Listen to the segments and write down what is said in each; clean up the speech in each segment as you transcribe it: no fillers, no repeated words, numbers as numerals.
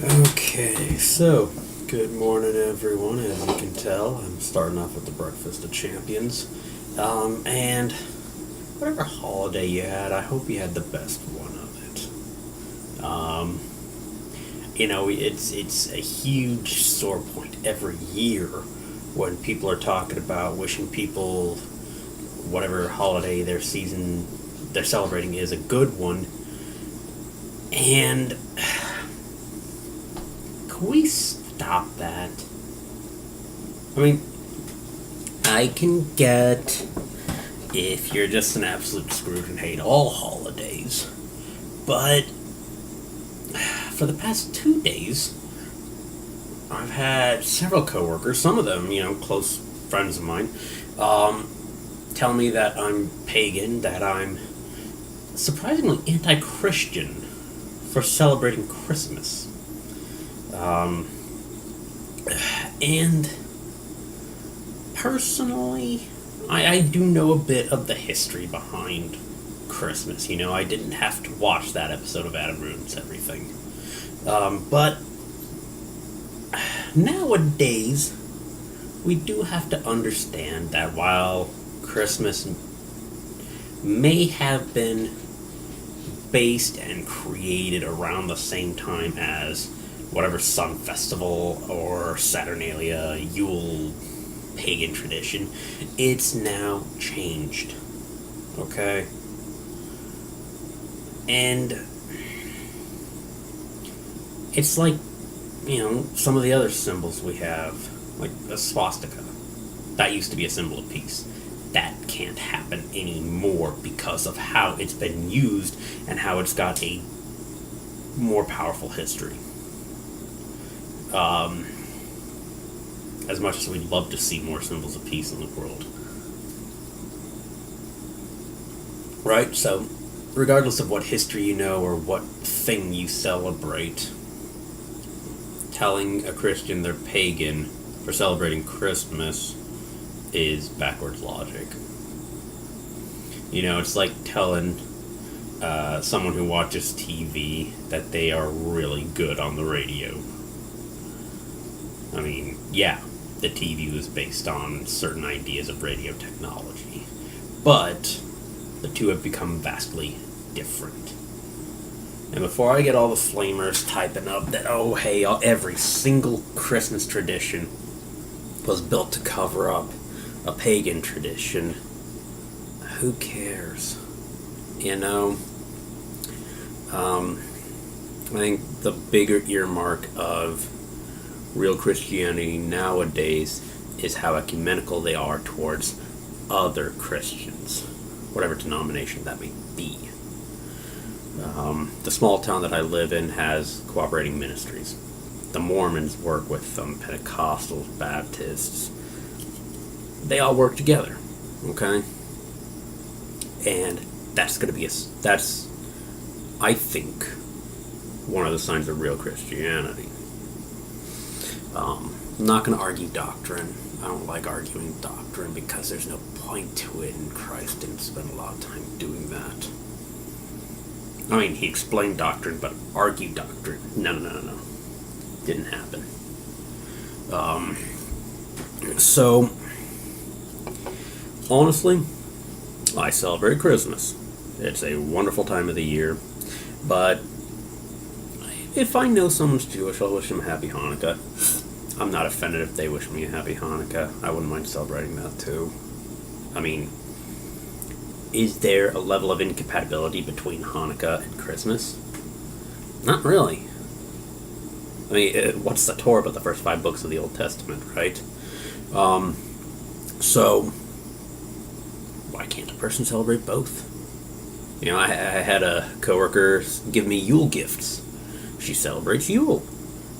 Okay, so good morning, everyone. As you can tell, I'm starting off with the Breakfast of Champions. And whatever holiday you had, I hope you had the best one of it. It's a huge sore point every year when people are talking about wishing people whatever holiday they're celebrating is a good one. And can we stop that? I mean, I can get if you're just an absolute Scrooge and hate all holidays, but for the past 2 days, I've had several coworkers, some of them, close friends of mine, tell me that I'm pagan, that I'm surprisingly anti-Christian for celebrating Christmas. And personally, I do know a bit of the history behind Christmas. I didn't have to watch that episode of Adam Ruins Everything. But nowadays, we do have to understand that while Christmas may have been based and created around the same time as whatever Sun Festival or Saturnalia, Yule pagan tradition, it's now changed. Okay? And it's like, some of the other symbols we have, like a swastika. That used to be a symbol of peace. That can't happen anymore because of how it's been used and how it's got a more powerful history. As much as we'd love to see more symbols of peace in the world. Right? So, regardless of what history you know or what thing you celebrate, telling a Christian they're pagan for celebrating Christmas is backwards logic. It's like telling someone who watches TV that they are really good on the radio. I mean, yeah, the TV was based on certain ideas of radio technology, but the two have become vastly different. And before I get all the flamers typing up that, oh, hey, every single Christmas tradition was built to cover up a pagan tradition, who cares? I think the bigger earmark of real Christianity nowadays is how ecumenical they are towards other Christians, whatever denomination that may be. The small town that I live in has cooperating ministries. The Mormons work with them, Pentecostals, Baptists. They all work together, okay? And that's going to be that's, I think, one of the signs of real Christianity. I'm not going to argue doctrine. I don't like arguing doctrine because there's no point to it, and Christ didn't spend a lot of time doing that. I mean, he explained doctrine, but argue doctrine. No. Didn't happen. So, honestly, I celebrate Christmas. It's a wonderful time of the year, but if I know someone's Jewish, I'll wish them a happy Hanukkah. I'm not offended if they wish me a happy Hanukkah. I wouldn't mind celebrating that too. I mean, is there a level of incompatibility between Hanukkah and Christmas? Not really. I mean, what's the Torah but the first 5 books of the Old Testament, right? So, why can't a person celebrate both? I had a coworker give me Yule gifts. She celebrates Yule.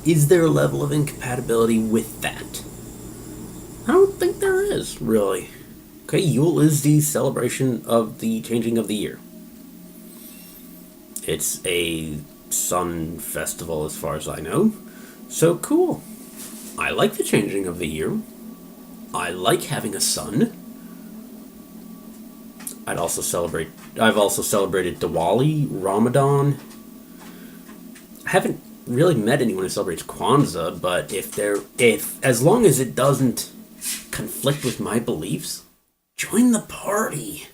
Is there a level of incompatibility with that? I don't think there is, really. Okay, Yule is the celebration of the changing of the year. It's a sun festival as far as I know. So cool. I like the changing of the year. I like having a sun. I've also celebrated Diwali, Ramadan. I haven't really met anyone who celebrates Kwanzaa, but if as long as it doesn't conflict with my beliefs, join the party.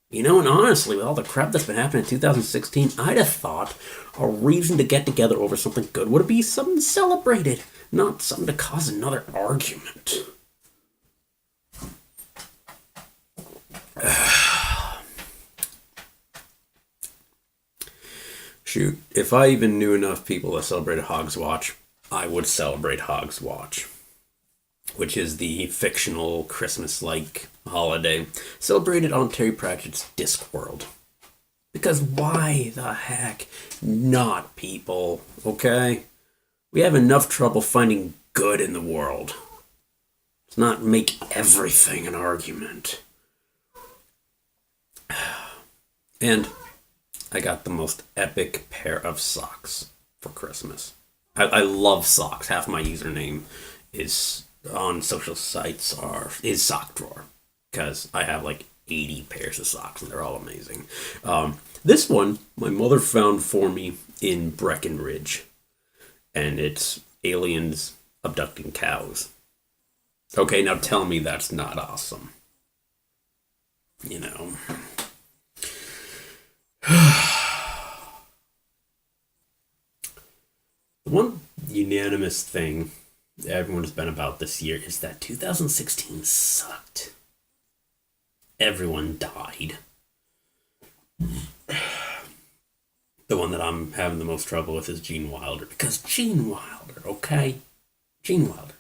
You know, and honestly, with all the crap that's been happening in 2016, I'd have thought a reason to get together over something good would be something celebrated, not something to cause another argument. Shoot, if I even knew enough people that celebrated Hogs Watch, I would celebrate Hogs Watch, which is the fictional Christmas-like holiday celebrated on Terry Pratchett's Discworld. Because why the heck not, people, okay? We have enough trouble finding good in the world. Let's not make everything an argument. And I got the most epic pair of socks for Christmas. I love socks. Half my username is on social sites is sock drawer, because I have like 80 pairs of socks and they're all amazing. This one my mother found for me in Breckenridge, and it's aliens abducting cows. Okay, now tell me that's not awesome. You know. The one unanimous thing everyone has been about this year is that 2016 sucked. Everyone died. The one that I'm having the most trouble with is Gene Wilder, because Gene Wilder, okay? Gene Wilder.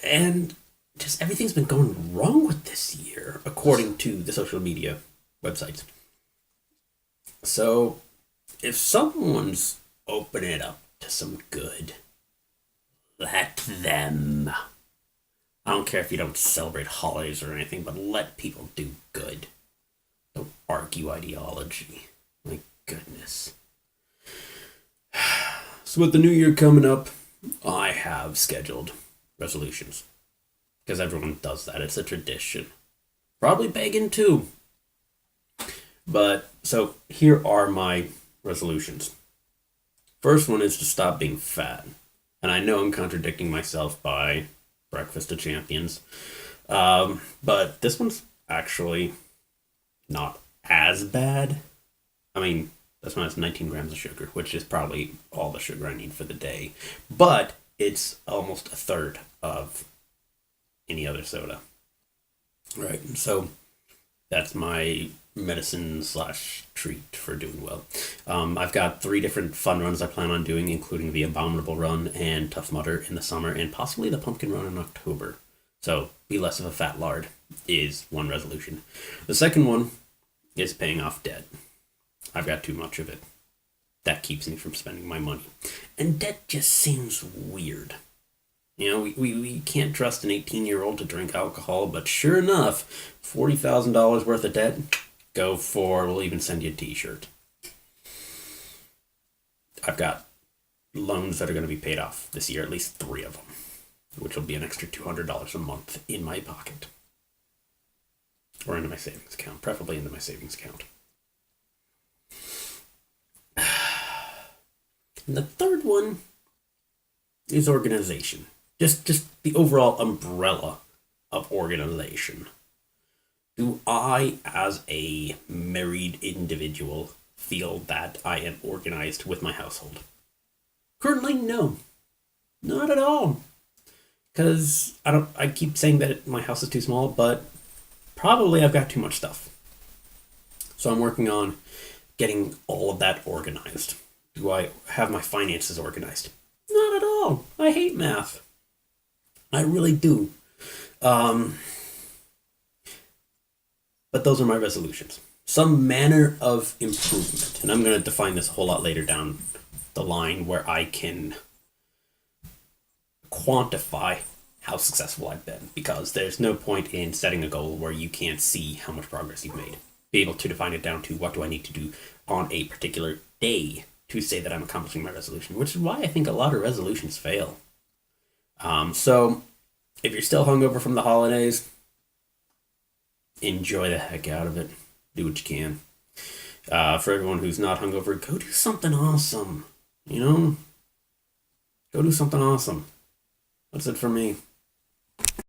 And just everything's been going wrong with this year, according to the social media websites. So, if someone's opening it up to some good, let them. I don't care if you don't celebrate holidays or anything, but let people do good. Don't argue ideology. My goodness. So with the new year coming up, I have scheduled resolutions. Because everyone does that. It's a tradition. Probably pagan too. But, so, here are my resolutions. First one is to stop being fat. And I know I'm contradicting myself by Breakfast of Champions. But this one's actually not as bad. I mean, this one has 19 grams of sugar, which is probably all the sugar I need for the day. But it's almost a third of any other soda. Right, so that's my medicine / treat for doing well. I've got 3 different fun runs I plan on doing, including the Abominable Run and Tough Mudder in the summer, and possibly the Pumpkin Run in October. So, be less of a fat lard is one resolution. The second one is paying off debt. I've got too much of it. That keeps me from spending my money. And debt just seems weird. You know, we can't trust an 18-year-old to drink alcohol, but sure enough, $40,000 worth of debt, go for, we'll even send you a t-shirt. I've got loans that are going to be paid off this year, at least 3 of them, which will be an extra $200 a month in my pocket. Or into my savings account, preferably into my savings account. And the third one is organization. Just the overall umbrella of organization. Do I, as a married individual, feel that I am organized with my household? Currently, no. Not at all. Because I keep saying that my house is too small, but probably I've got too much stuff. So I'm working on getting all of that organized. Do I have my finances organized? Not at all. I hate math. I really do. But those are my resolutions. Some manner of improvement. And I'm going to define this a whole lot later down the line where I can quantify how successful I've been. Because there's no point in setting a goal where you can't see how much progress you've made. Be able to define it down to what do I need to do on a particular day to say that I'm accomplishing my resolution. Which is why I think a lot of resolutions fail. So, if you're still hungover from the holidays, enjoy the heck out of it. Do what you can. For everyone who's not hungover, go do something awesome. You know, go do something awesome. That's it for me.